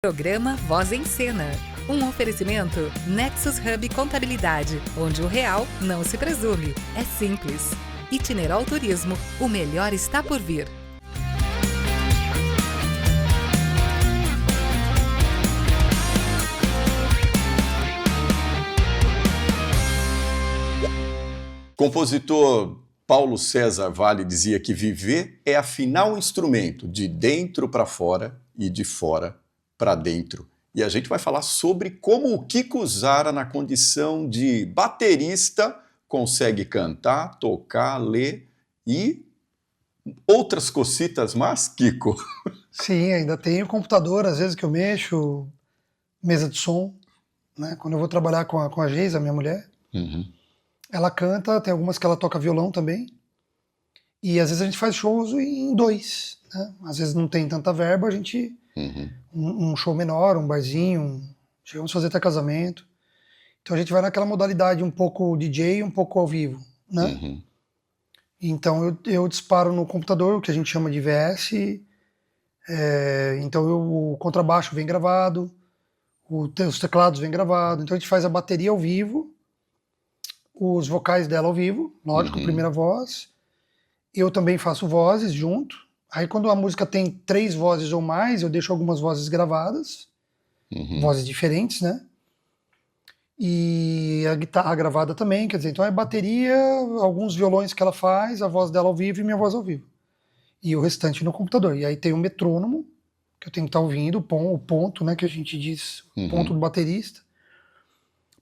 Programa Voz em Cena. Um oferecimento Nexus Hub Contabilidade, onde o real não se presume, é simples. Itineral Turismo, o melhor está por vir. Compositor Paulo César Vale dizia que viver é afinar o instrumento de dentro para fora e de fora para dentro. E a gente vai falar sobre como o Kiko Zara, na condição de baterista, consegue cantar, tocar, ler e outras cocitas mais, Kiko. Sim, ainda tenho computador, às vezes que eu mexo, mesa de som, né? Quando eu vou trabalhar com a Geisa, minha mulher, ela canta, tem algumas que ela toca violão também, e às vezes a gente faz shows em dois, né? Às vezes não tem tanta verba, a gente... Um show menor, um barzinho, chegamos a fazer até casamento. Então a gente vai naquela modalidade um pouco DJ e um pouco ao vivo, né? Então eu disparo no computador, o que a gente chama de VS, então o contrabaixo vem gravado, os teclados vem gravado, então a gente faz a bateria ao vivo, os vocais dela ao vivo, lógico, primeira voz, eu também faço vozes junto. Aí quando a música tem 3 vozes ou mais, eu deixo algumas vozes gravadas, vozes diferentes, né? E a guitarra gravada também, quer dizer, então é bateria, alguns violões que ela faz, a voz dela ao vivo e minha voz ao vivo. E o restante no computador. E aí tem um metrônomo, que eu tenho que estar ouvindo, o ponto, né, que a gente diz, o ponto do baterista,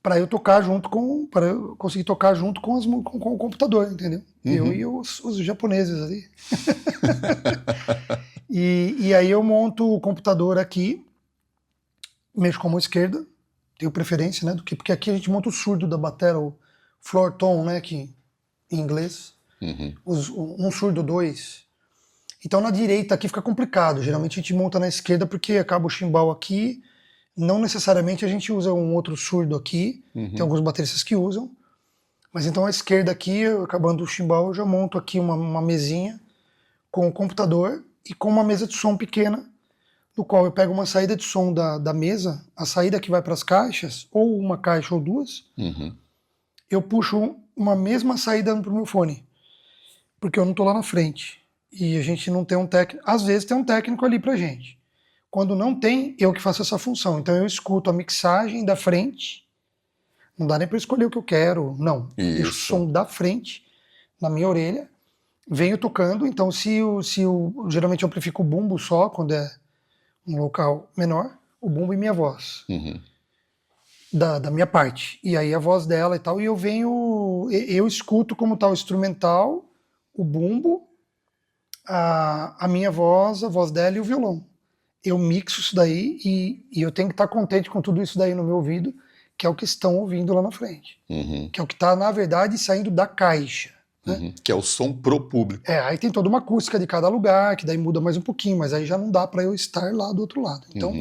para eu tocar junto para eu conseguir tocar junto com o computador, entendeu? Eu e os japoneses ali. E aí eu monto o computador aqui, mexo com a mão esquerda, tenho preferência, né, porque aqui a gente monta o surdo da bateria, o floor tom, né, que em inglês, um surdo 2. Então na direita aqui fica complicado, geralmente a gente monta na esquerda porque acaba o chimbal aqui, não necessariamente a gente usa um outro surdo aqui, tem alguns bateristas que usam, mas então a esquerda aqui, acabando o chimbal, eu já monto aqui uma mesinha com o computador e com uma mesa de som pequena, no qual eu pego uma saída de som da mesa, a saída que vai para as caixas, ou uma caixa ou duas, eu puxo uma mesma saída para o meu fone, porque eu não estou lá na frente, e a gente não tem um técnico, às vezes tem um técnico ali pra gente. Quando não tem, eu que faço essa função. Então eu escuto a mixagem da frente, não dá nem para escolher o que eu quero, não. Eu deixo o som da frente, na minha orelha, venho tocando, então geralmente eu amplifico o bumbo só, quando é um local menor, o bumbo e minha voz, da minha parte. E aí a voz dela e tal, e eu escuto como tá o instrumental, o bumbo, a minha voz, a voz dela e o violão. Eu mixo isso daí e eu tenho que estar contente com tudo isso daí no meu ouvido, que é o que estão ouvindo lá na frente. Que é o que está, na verdade, saindo da caixa. Né? Que é o som pro público. Aí tem toda uma acústica de cada lugar, que daí muda mais um pouquinho, mas aí já não dá para eu estar lá do outro lado. Então,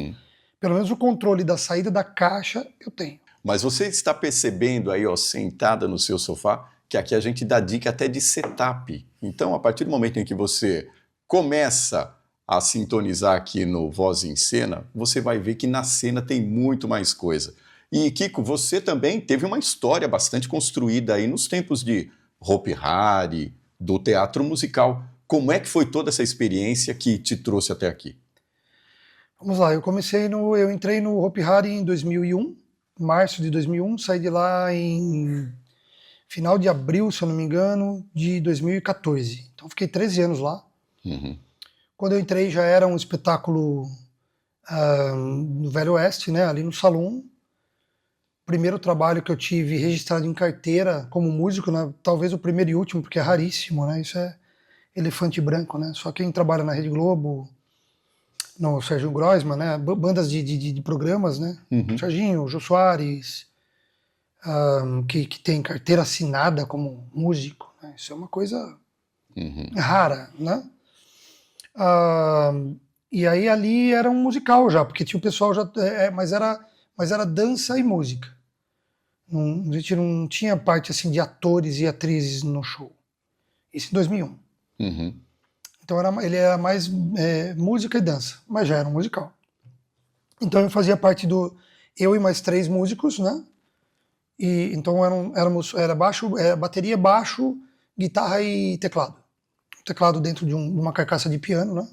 pelo menos o controle da saída da caixa eu tenho. Mas você está percebendo aí, ó, sentada no seu sofá, que aqui a gente dá dica até de setup. Então, a partir do momento em que você começa a sintonizar aqui no Voz em Cena, você vai ver que na cena tem muito mais coisa. E, Kiko, você também teve uma história bastante construída aí nos tempos de Hopi Hari, do teatro musical. Como é que foi toda essa experiência que te trouxe até aqui? Vamos lá, eu entrei no Hopi Hari em 2001, março de 2001, saí de lá em final de abril, se eu não me engano, de 2014. Então fiquei 13 anos lá. Quando eu entrei já era um espetáculo no Velho Oeste, né, ali no Salão. Primeiro trabalho que eu tive registrado em carteira como músico, né, talvez o primeiro e último, porque é raríssimo, né, isso é elefante branco, né, só quem trabalha na Rede Globo, no Sérgio Groisman, né, bandas de programas, né, Serginho, Jô Soares, que tem carteira assinada como músico, né, isso é uma coisa rara, né. E aí ali era um musical já, porque tinha o pessoal já, mas era dança e música. A gente não tinha parte assim de atores e atrizes no show. Isso em 2001. Então ele era mais música e dança, mas já era um musical. Então eu fazia parte eu e mais 3 músicos, né? E então era bateria, baixo, guitarra e teclado. Teclado dentro de uma carcaça de piano, né?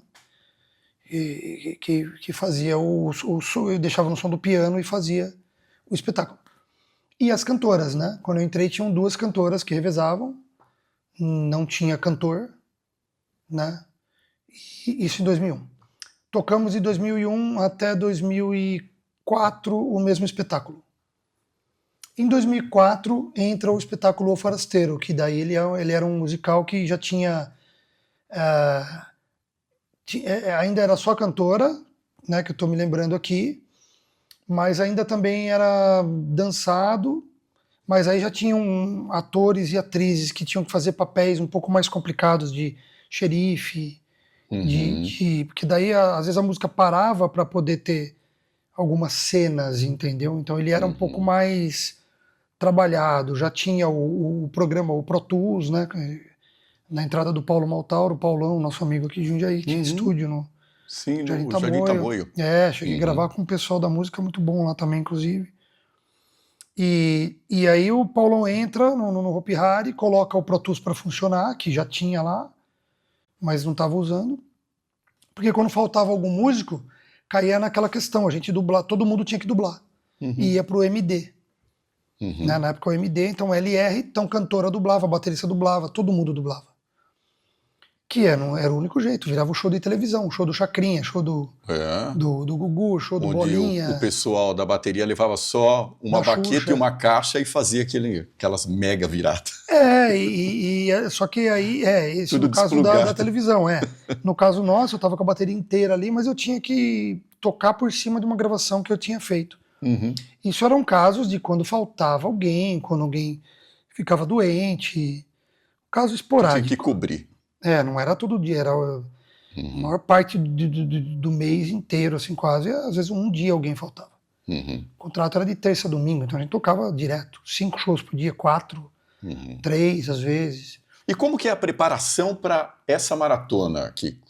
Que fazia eu deixava no som do piano e fazia o espetáculo. E as cantoras, né? Quando eu entrei tinham 2 cantoras que revezavam, não tinha cantor, né? E isso em 2001. Tocamos de 2001 até 2004 o mesmo espetáculo. Em 2004 entra o espetáculo O Forasteiro, que daí ele era um musical que já tinha... ainda era só cantora, né, que eu estou me lembrando aqui, mas ainda também era dançado, mas aí já tinham atores e atrizes que tinham que fazer papéis um pouco mais complicados de xerife, porque daí às vezes a música parava para poder ter algumas cenas, entendeu? Então ele era um pouco mais trabalhado, já tinha o programa, o Pro Tools, né? Na entrada do Paulo Maltauro, o Paulão, nosso amigo aqui de Jundiaí, tinha estúdio no Jardim Tamoio. Cheguei a gravar com o pessoal da música, muito bom lá também, inclusive. E aí o Paulão entra no Hopi Hari, coloca o Pro Tools para funcionar, que já tinha lá, mas não estava usando. Porque quando faltava algum músico, caía naquela questão, a gente dublar, todo mundo tinha que dublar. E ia pro MD. Né? Na época o MD, então LR, então cantora dublava, baterista dublava, todo mundo dublava. Que era o único jeito, virava um show de televisão, show do Chacrinha, show do Gugu, show do Bolinha. O pessoal da bateria levava só uma baqueta e uma caixa e fazia aquelas mega viradas. Só que aí, isso tudo no caso da televisão, No caso nosso, eu tava com a bateria inteira ali, mas eu tinha que tocar por cima de uma gravação que eu tinha feito. Isso eram casos de quando faltava alguém, quando alguém ficava doente, caso esporádico. Tinha que cobrir. Não era todo dia, era a maior parte do mês inteiro, assim, quase. Às vezes um dia alguém faltava. O contrato era de terça a domingo, então a gente tocava direto. 5 shows por dia, 4, 3 às vezes. E como que é a preparação para essa maratona, Kiko?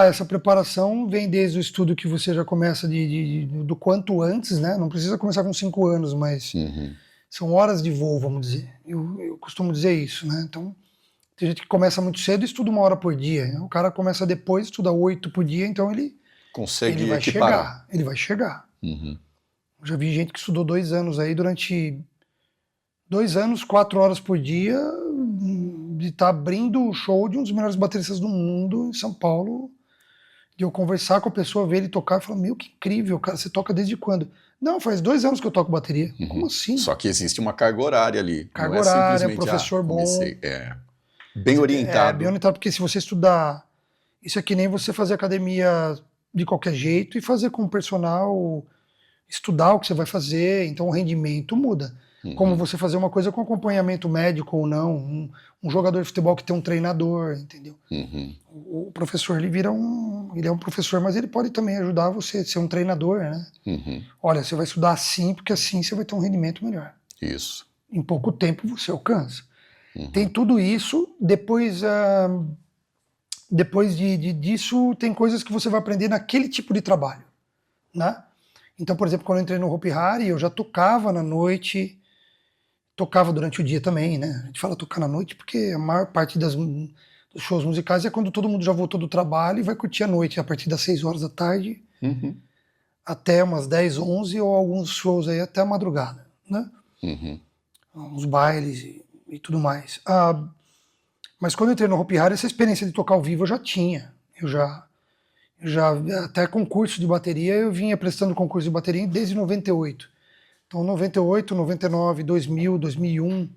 Essa preparação vem desde o estudo que você já começa do quanto antes, né? Não precisa começar com 5 anos, mas são horas de voo, vamos dizer. Eu costumo dizer isso, né? Então, tem gente que começa muito cedo e estuda 1 hora por dia. O cara começa depois, estuda 8 por dia, então ele vai chegar. Ele vai chegar. Eu já vi gente que estudou 2 anos aí durante 2 anos, 4 horas por dia, de estar abrindo o show de um dos melhores bateristas do mundo em São Paulo, de eu conversar com a pessoa, ver ele tocar e falar, meu, que incrível, cara, você toca desde quando? Não, faz 2 anos que eu toco bateria. Como assim? Só que existe uma carga horária ali. Carga horária, professor bom. Bem orientado. Bem orientado, porque se você estudar, isso é que nem você fazer academia de qualquer jeito e fazer com o personal, estudar o que você vai fazer, então o rendimento muda. Como você fazer uma coisa com acompanhamento médico ou não, um jogador de futebol que tem um treinador, entendeu? O professor, ele é um professor, mas ele pode também ajudar você a ser um treinador, né? Olha, você vai estudar assim, porque assim você vai ter um rendimento melhor. Isso. Em pouco tempo você alcança. Tem tudo isso, depois disso tem coisas que você vai aprender naquele tipo de trabalho, né? Então, por exemplo, quando eu entrei no Hopi Hari, eu já tocava na noite, tocava durante o dia também, né? A gente fala tocar na noite porque a maior parte dos shows musicais é quando todo mundo já voltou do trabalho e vai curtir a noite, a partir das 6 horas da tarde até umas 10, 11, ou alguns shows aí até a madrugada, né? Uns bailes e tudo mais. Mas quando eu entrei no Hopi Hari, essa experiência de tocar ao vivo eu já tinha. Eu já até concurso de bateria, eu vinha prestando concurso de bateria desde 98. Então 98, 99, 2000, 2001,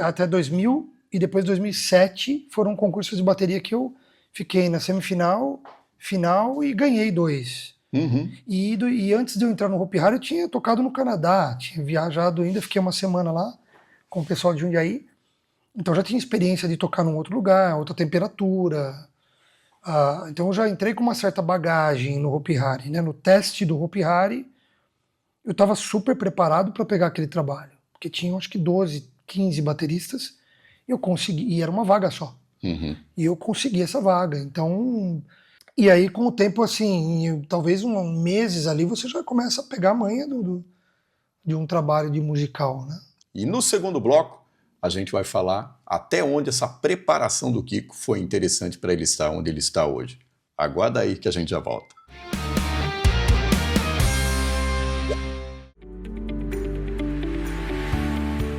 até 2000 e depois 2007 foram concursos de bateria que eu fiquei na semifinal, final e ganhei 2. E antes de eu entrar no Hopi Hari, eu tinha tocado no Canadá, tinha viajado ainda, fiquei uma semana lá com o pessoal de Jundiaí. Então já tinha experiência de tocar num outro lugar, outra temperatura. Então eu já entrei com uma certa bagagem no Hopi Hari, né? No teste do Hopi Hari, eu estava super preparado para pegar aquele trabalho, porque tinham acho que 12, 15 bateristas, e eu consegui, e era uma vaga só. E eu consegui essa vaga. Então E aí, com o tempo, assim, talvez meses ali, você já começa a pegar a manha de um trabalho de musical, né? E no segundo bloco, a gente vai falar até onde essa preparação do Kiko foi interessante para ele estar onde ele está hoje. Aguarda aí que a gente já volta.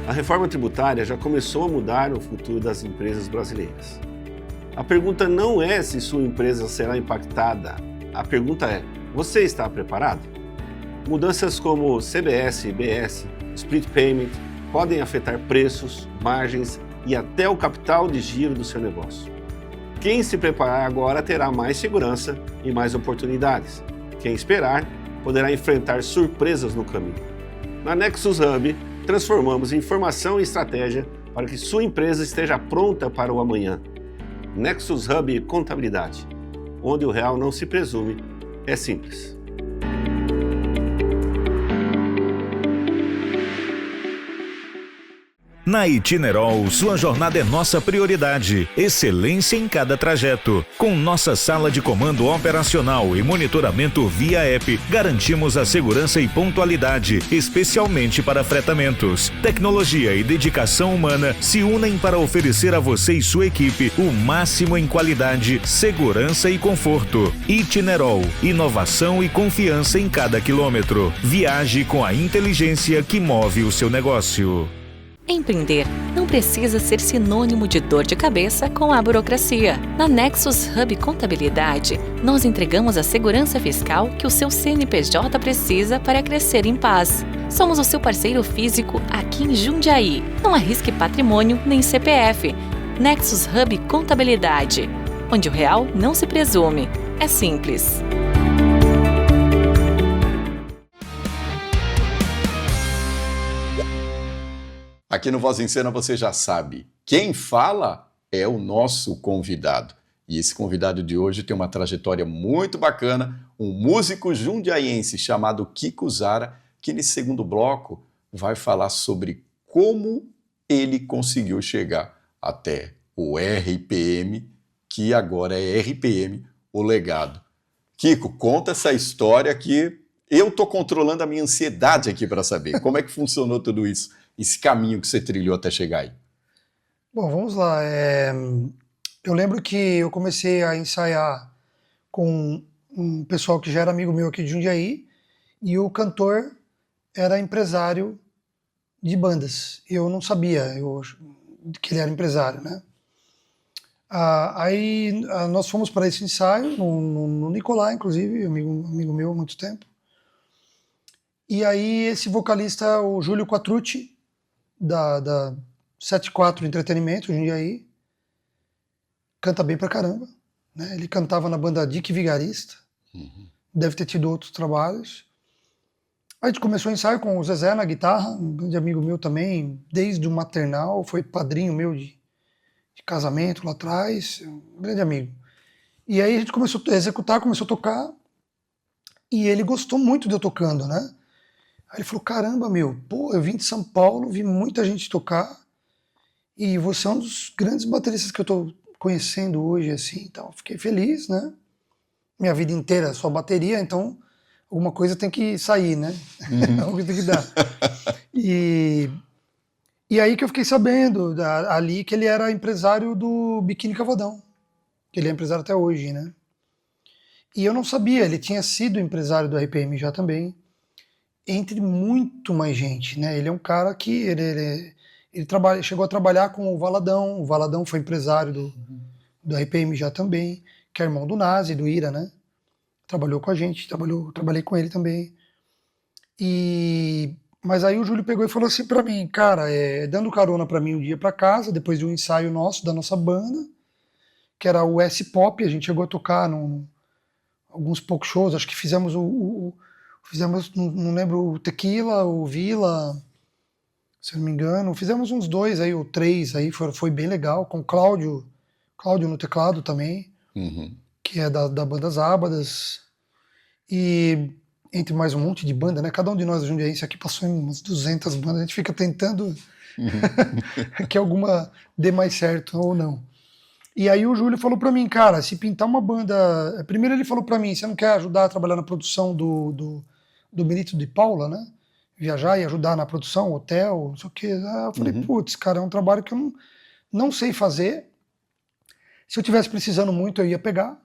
A reforma tributária já começou a mudar o futuro das empresas brasileiras. A pergunta não é se sua empresa será impactada. A pergunta é: você está preparado? Mudanças como CBS, IBS, Split Payment podem afetar preços, margens e até o capital de giro do seu negócio. Quem se preparar agora terá mais segurança e mais oportunidades. Quem esperar poderá enfrentar surpresas no caminho. Na Nexus Hub, transformamos informação e estratégia para que sua empresa esteja pronta para o amanhã. Nexus Hub Contabilidade, onde o real não se presume, é simples. Na Itinerol, sua jornada é nossa prioridade. Excelência em cada trajeto. Com nossa sala de comando operacional e monitoramento via app, garantimos a segurança e pontualidade, especialmente para fretamentos. Tecnologia e dedicação humana se unem para oferecer a você e sua equipe o máximo em qualidade, segurança e conforto. Itinerol, inovação e confiança em cada quilômetro. Viaje com a inteligência que move o seu negócio. Empreender não precisa ser sinônimo de dor de cabeça com a burocracia. Na Nexus Hub Contabilidade, nós entregamos a segurança fiscal que o seu CNPJ precisa para crescer em paz. Somos o seu parceiro físico aqui em Jundiaí. Não arrisque patrimônio nem CPF. Nexus Hub Contabilidade, onde o real não se presume. É simples. Aqui no Voz em Cena você já sabe, quem fala é o nosso convidado. E esse convidado de hoje tem uma trajetória muito bacana, um músico jundiaiense chamado Kiko Zara, que nesse segundo bloco vai falar sobre como ele conseguiu chegar até o RPM, que agora é RPM, o legado. Kiko, conta essa história que eu tô controlando a minha ansiedade aqui para saber como é que funcionou tudo isso. Esse caminho que você trilhou até chegar aí? Bom, vamos lá. Eu lembro que eu comecei a ensaiar com um pessoal que já era amigo meu aqui de Jundiaí, e o cantor era empresário de bandas. Eu não sabia que ele era empresário, né? Aí nós fomos para esse ensaio, no Nicolai, inclusive, amigo meu há muito tempo. E aí esse vocalista, o Júlio Quattrucci, da 74 Entretenimento, Jundiaí, canta bem pra caramba, né? Ele cantava na banda Dick Vigarista, deve ter tido outros trabalhos. Aí a gente começou o ensaio com o Zezé na guitarra, um grande amigo meu também, desde o maternal, foi padrinho meu de casamento lá atrás, um grande amigo. E aí a gente começou a executar, começou a tocar, e ele gostou muito de eu tocando, né? Aí ele falou: caramba, meu, pô, eu vim de São Paulo, vi muita gente tocar, e você é um dos grandes bateristas que eu tô conhecendo hoje, assim, então fiquei feliz, né? Minha vida inteira só bateria, então alguma coisa tem que sair, né? Alguma coisa tem que dar. E aí que eu fiquei sabendo ali que ele era empresário do Biquíni Cavadão, que ele é empresário até hoje, né? E eu não sabia, ele tinha sido empresário do RPM já também, entre muito mais gente, né? Ele é um cara que ele chegou a trabalhar com o Valadão foi empresário do RPM já também, que é irmão do Nazi, do Ira, né? Trabalhou com a gente, trabalhei com ele também. Mas aí o Júlio pegou e falou assim pra mim: cara, dando carona pra mim um dia pra casa, depois de um ensaio nosso, da nossa banda, que era o S-Pop, a gente chegou a tocar alguns poucos shows, acho que fizemos não lembro, o Tequila, o Vila, se eu não me engano, fizemos uns 2 aí, ou 3 aí, foi bem legal, com o Cláudio no teclado também, que é da banda Zábadas, e entre mais um monte de banda, né? Cada um de nós jundiaense aqui passou em umas 200 bandas, a gente fica tentando que alguma dê mais certo ou não. E aí o Júlio falou pra mim, cara, se pintar uma banda... Primeiro ele falou pra mim, você não quer ajudar a trabalhar na produção do Benito de Paula, né? Viajar e ajudar na produção, hotel, não sei o quê. Eu falei, putz, cara, é um trabalho que eu não sei fazer. Se eu tivesse precisando muito, eu ia pegar.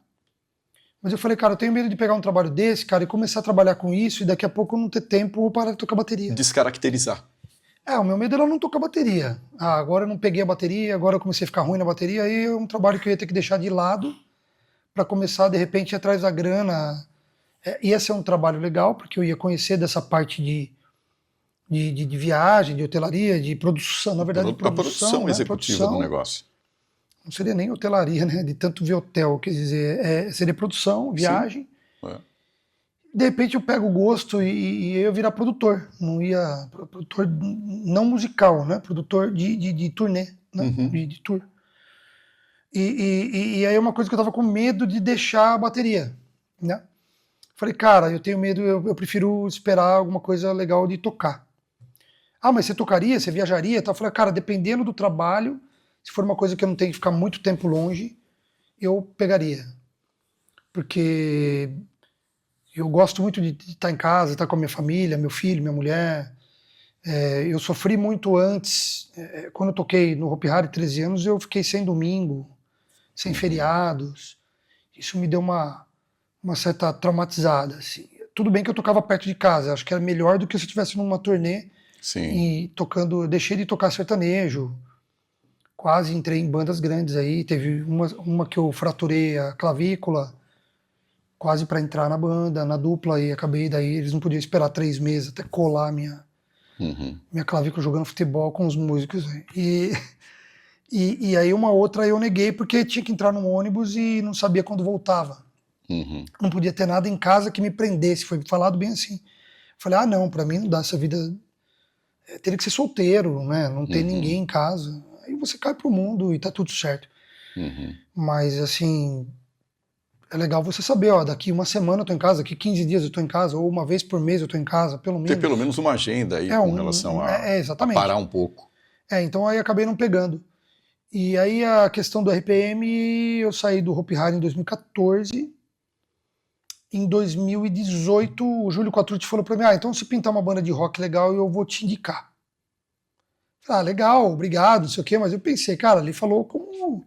Mas eu falei, cara, eu tenho medo de pegar um trabalho desse, cara, e começar a trabalhar com isso, e daqui a pouco eu não ter tempo ou parar de tocar bateria. Descaracterizar. O meu medo era não tocar bateria. Agora eu não peguei a bateria, agora eu comecei a ficar ruim na bateria, aí é um trabalho que eu ia ter que deixar de lado para começar, de repente, ir atrás da grana. Ia ser um trabalho legal, porque eu ia conhecer dessa parte de viagem, de hotelaria, de produção, na verdade, A produção né? executiva do negócio. Não seria nem hotelaria, né? De tanto ver hotel, quer dizer, seria produção, viagem. De repente eu pego o gosto e eu virar produtor. Produtor não musical, né? Produtor de turnê, né? De tour. E aí é uma coisa que eu tava com medo de deixar a bateria, né? Falei, cara, eu tenho medo, eu prefiro esperar alguma coisa legal de tocar. Mas você tocaria, você viajaria e tal? Eu falei, cara, dependendo do trabalho, se for uma coisa que eu não tenho que ficar muito tempo longe, eu pegaria. Porque eu gosto muito de estar em casa, estar com a minha família, meu filho, minha mulher. Eu sofri muito antes. Quando eu toquei no Hopi Hari, 13 anos, eu fiquei sem domingo, sem feriados. Isso me deu uma certa traumatizada. Assim. Tudo bem que eu tocava perto de casa, acho que era melhor do que se eu estivesse numa turnê. Sim. E tocando, eu deixei de tocar sertanejo, quase entrei em bandas grandes aí, teve uma que eu fraturei a clavícula, quase para entrar na banda, na dupla, e acabei daí, eles não podiam esperar 3 meses até colar minha clavícula jogando futebol com os músicos. E aí uma outra eu neguei porque tinha que entrar num ônibus e não sabia quando voltava. Não podia ter nada em casa que me prendesse, foi falado bem assim. Falei, não, para mim não dá essa vida... teria que ser solteiro, né? Não ter ninguém em casa. Aí você cai pro mundo e tá tudo certo. Mas, assim, é legal você saber, daqui uma semana eu tô em casa, daqui 15 dias eu tô em casa, ou uma vez por mês eu tô em casa, pelo menos. Ter pelo menos uma agenda aí com relação a parar um pouco. Então aí acabei não pegando. E aí a questão do RPM, eu saí do Hopi Hari em 2014. Em 2018, o Júlio Quatrucci falou pra mim, então se pintar uma banda de rock legal, eu vou te indicar. Legal, obrigado, não sei o quê, mas eu pensei, cara, ele falou como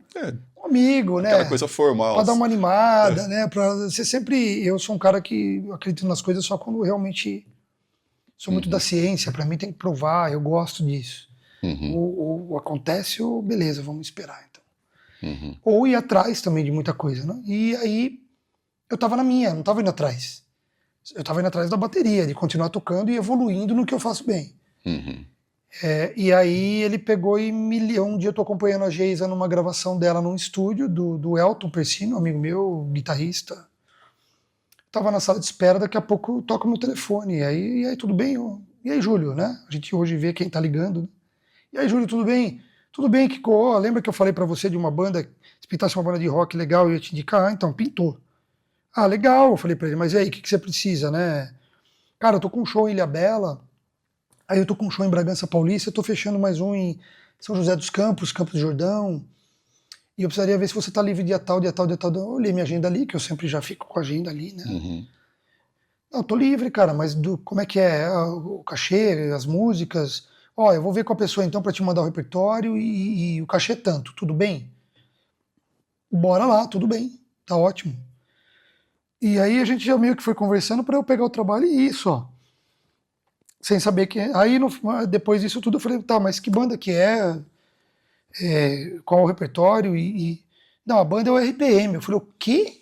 um amigo, né? Aquela coisa formal. Pra dar uma animada, né? Pra ser sempre... Eu sou um cara que acredito nas coisas só quando realmente sou muito da ciência, pra mim tem que provar, eu gosto disso. Ou acontece, ou beleza, vamos esperar, então. Ou ir atrás também de muita coisa, né? E aí... eu tava na minha, não tava indo atrás. Eu tava indo atrás da bateria, de continuar tocando e evoluindo no que eu faço bem. E aí ele pegou e um dia eu tô acompanhando a Geisa numa gravação dela num estúdio do Elton Persino, amigo meu, guitarrista. Tava na sala de espera, daqui a pouco toca meu telefone. E aí tudo bem? E aí, Júlio, né? A gente hoje vê quem tá ligando. Né? E aí, Júlio, tudo bem? Tudo bem, Kiko. Lembra que eu falei pra você de uma banda, se pintasse uma banda de rock legal, eu ia te indicar? Então, pintou. Legal, eu falei pra ele, mas e aí, o que você precisa, né? Cara, eu tô com um show em Ilhabela, aí eu tô com um show em Bragança Paulista, eu tô fechando mais um em São José dos Campos, Campos do Jordão, e eu precisaria ver se você tá livre dia tal, dia tal, dia tal. Eu olhei minha agenda ali, que eu sempre já fico com a agenda ali, né? Não, tô livre, cara, mas como é que é? O cachê, as músicas... eu vou ver com a pessoa então pra te mandar o repertório e o cachê tanto, tudo bem? Bora lá, tudo bem, tá ótimo. E aí a gente já meio que foi conversando para eu pegar o trabalho e isso, sem saber que... Aí depois disso tudo eu falei, tá, mas que banda que é? Qual é o repertório? Não, a banda é o RPM. Eu falei, o quê?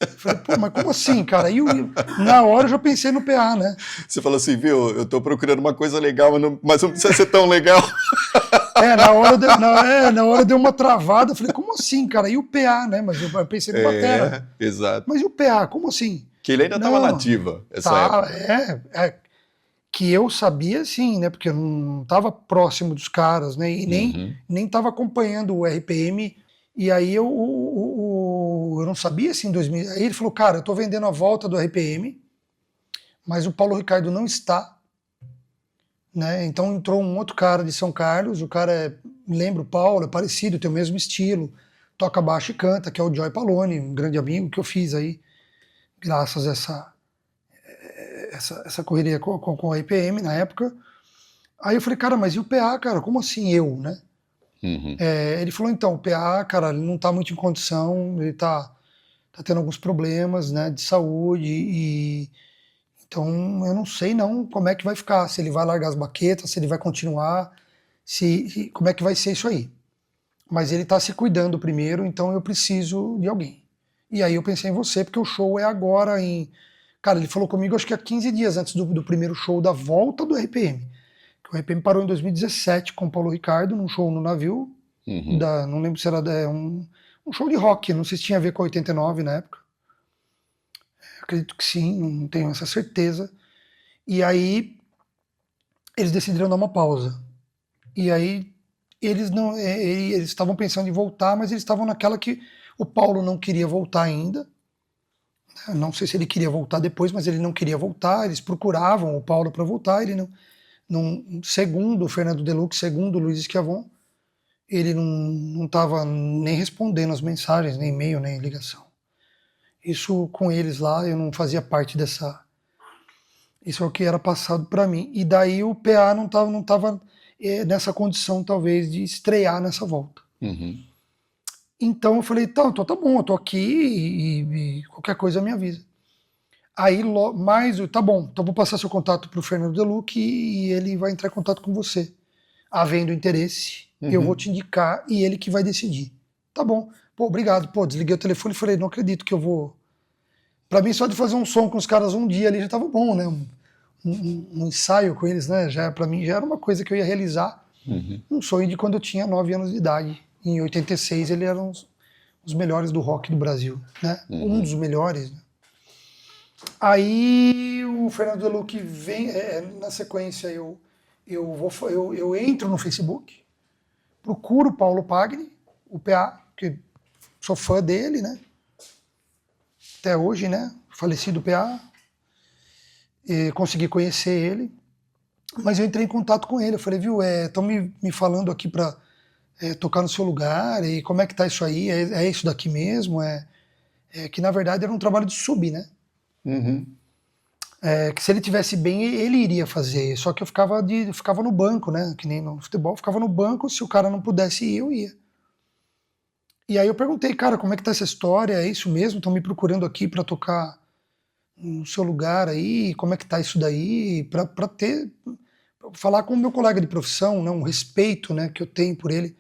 Eu falei, mas como assim, cara? Na hora eu já pensei no PA, né? Você falou assim, viu, eu tô procurando uma coisa legal, mas não precisa ser tão legal. Na hora deu uma travada, eu falei, como assim, cara? E o PA, né? Mas eu pensei no batera. Exato. Mas e o PA, como assim? Que ele ainda estava nativa, essa época. Que eu sabia, sim, né? Porque eu não estava próximo dos caras, né? E nem estava acompanhando o RPM. E aí eu não sabia, assim, em 2000. Aí ele falou, cara, eu tô vendendo a volta do RPM, mas o Paulo Ricardo não está. Né? Então entrou um outro cara de São Carlos, o cara é lembro o Paulo, é parecido, tem o mesmo estilo, toca baixo e canta, que é o Joy Palone, um grande amigo que eu fiz aí, graças a essa correria com a IPM na época. Aí eu falei, cara, mas e o PA, cara? Como assim eu, né? Ele falou, então, o PA, cara, ele não tá muito em condição, ele tá tendo alguns problemas, né, de saúde, então eu não sei não como é que vai ficar, se ele vai largar as baquetas, se ele vai continuar, como é que vai ser isso aí. Mas ele tá se cuidando primeiro, então eu preciso de alguém. E aí eu pensei em você, porque o show é agora Cara, ele falou comigo acho que há 15 dias antes do primeiro show da volta do RPM. O RPM parou em 2017 com o Paulo Ricardo, num show no navio, não lembro se era um show de rock, não sei se tinha a ver com a 89 na época. Acredito que sim, não tenho essa certeza. E aí eles decidiram dar uma pausa. E aí eles estavam pensando em voltar, mas eles estavam naquela que o Paulo não queria voltar ainda. Não sei se ele queria voltar depois, mas ele não queria voltar. Eles procuravam o Paulo para voltar, ele não. Segundo o Fernando Deluxe, segundo o Luiz Schiavon, ele não estava nem respondendo as mensagens, nem e-mail, nem ligação. Isso com eles lá, eu não fazia parte dessa... Isso é o que era passado para mim. E daí o PA não tava nessa condição, talvez, de estrear nessa volta. Então eu falei, então tá bom, eu tô aqui e qualquer coisa me avisa. Aí, tá bom, então vou passar seu contato pro Fernando Deluque e ele vai entrar em contato com você. Havendo interesse, eu vou te indicar e ele que vai decidir. Tá bom, pô, obrigado. Pô, desliguei o telefone e falei, não acredito que eu vou... Pra mim, só de fazer um som com os caras um dia ali já tava bom, né? Um ensaio com eles, né? Pra mim já era uma coisa que eu ia realizar. Um sonho de quando eu tinha 9 anos de idade. Em 86, eles eram os melhores do rock do Brasil, né? Um dos melhores, né? Aí o Fernando Deluque vem, na sequência eu entro no Facebook, procuro o Paulo Pagni, o PA, que sou fã dele, né? Até hoje, né? Falecido PA. Consegui conhecer ele, mas eu entrei em contato com ele. Eu falei, viu, estão me falando aqui para tocar no seu lugar, e como é que tá isso aí? É isso daqui mesmo? Que na verdade era um trabalho de sub, né? Que se ele tivesse bem, ele iria fazer, só que eu ficava no banco, né? Que nem no futebol, eu ficava no banco, se o cara não pudesse ir, eu ia. E aí eu perguntei, cara, como é que tá essa história? É isso mesmo? Estão me procurando aqui para tocar no seu lugar aí? Como é que tá isso daí? Pra falar com o meu colega de profissão, né? Um respeito, né, que eu tenho por ele,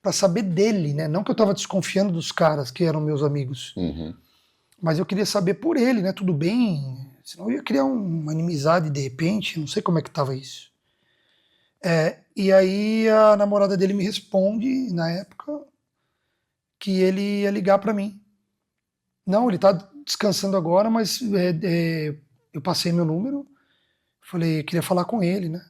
para saber dele, né? Não que eu tava desconfiando dos caras que eram meus amigos. Mas eu queria saber por ele, né? Tudo bem? Senão eu ia criar uma inimizade de repente, não sei como é que tava isso. E aí a namorada dele me responde, na época, que ele ia ligar para mim. Não, ele tá descansando agora, mas eu passei meu número, falei, queria falar com ele, né?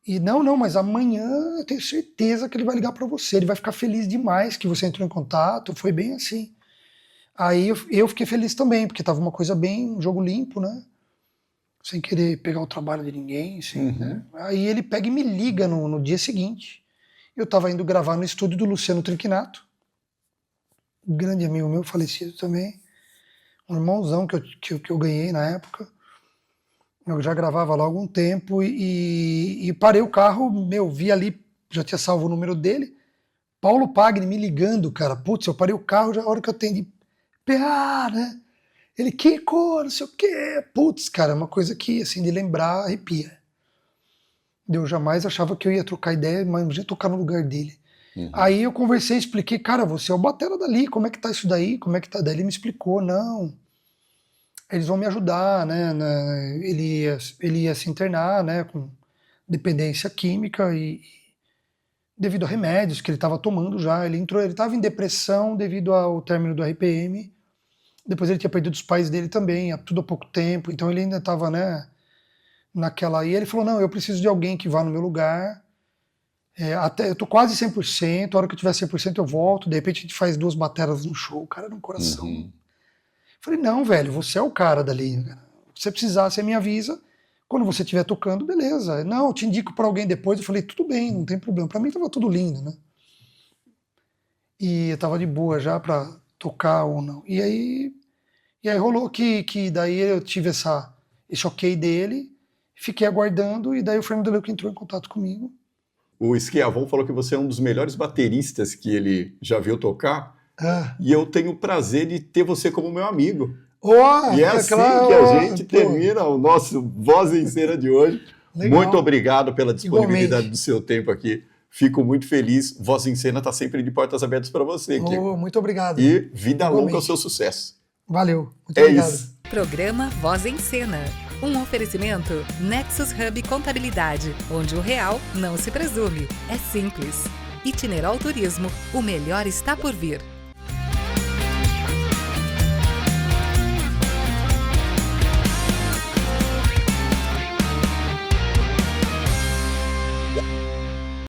E não, mas amanhã eu tenho certeza que ele vai ligar para você, ele vai ficar feliz demais que você entrou em contato, foi bem assim. Aí eu fiquei feliz também, porque tava uma coisa bem, um jogo limpo, né? Sem querer pegar o trabalho de ninguém, assim, né? Aí ele pega e me liga no dia seguinte. Eu tava indo gravar no estúdio do Luciano Trinquinato, um grande amigo meu, falecido também, um irmãozão que eu ganhei na época. Eu já gravava lá há algum tempo e parei o carro, vi ali, já tinha salvo o número dele, Paulo Pagni me ligando, cara, putz, eu parei o carro, já a hora que eu atendi, PA, né? Ele, Kiko, não sei o quê. Putz, cara, é uma coisa que, assim, de lembrar, arrepia. Eu jamais achava que eu ia trocar ideia, mas ia tocar no lugar dele. Aí eu conversei, expliquei, cara, você é o batera dali, como é que tá isso daí? Como é que tá? Daí ele me explicou, não, eles vão me ajudar, né? Ele ia se internar, né, com dependência química e devido a remédios que ele estava tomando já. Ele estava em depressão devido ao término do RPM. Depois ele tinha perdido os pais dele também, tudo há pouco tempo, então ele ainda estava, né, naquela... E ele falou, não, eu preciso de alguém que vá no meu lugar, até eu tô quase 100%, a hora que eu tiver 100% eu volto, de repente a gente faz 2 bateras no show, o cara no coração. Falei, não, velho, você é o cara dali, cara. Se você precisar, você me avisa, quando você estiver tocando, beleza. Não, eu te indico para alguém depois. Eu falei, tudo bem, não tem problema, para mim tava tudo lindo, né. E eu tava de boa já pra tocar ou não. E aí rolou que daí eu tive esse ok dele, fiquei aguardando, e daí o Frame the Look entrou em contato comigo. O Schiavon falou que você é um dos melhores bateristas que ele já viu tocar, e eu tenho o prazer de ter você como meu amigo. E é assim que a gente termina o nosso Voz em Cena de hoje. Legal. Muito obrigado pela disponibilidade Igualmente. do seu tempo aqui. Fico muito feliz. Voz em Cena está sempre de portas abertas para você, Kiko. Muito obrigado. E vida Igualmente. longa ao seu sucesso. Valeu. Muito É obrigado. isso. Programa Voz em Cena. Um oferecimento Nexus Hub Contabilidade, onde o real não se presume. É simples. Itineral Turismo, o melhor está por vir.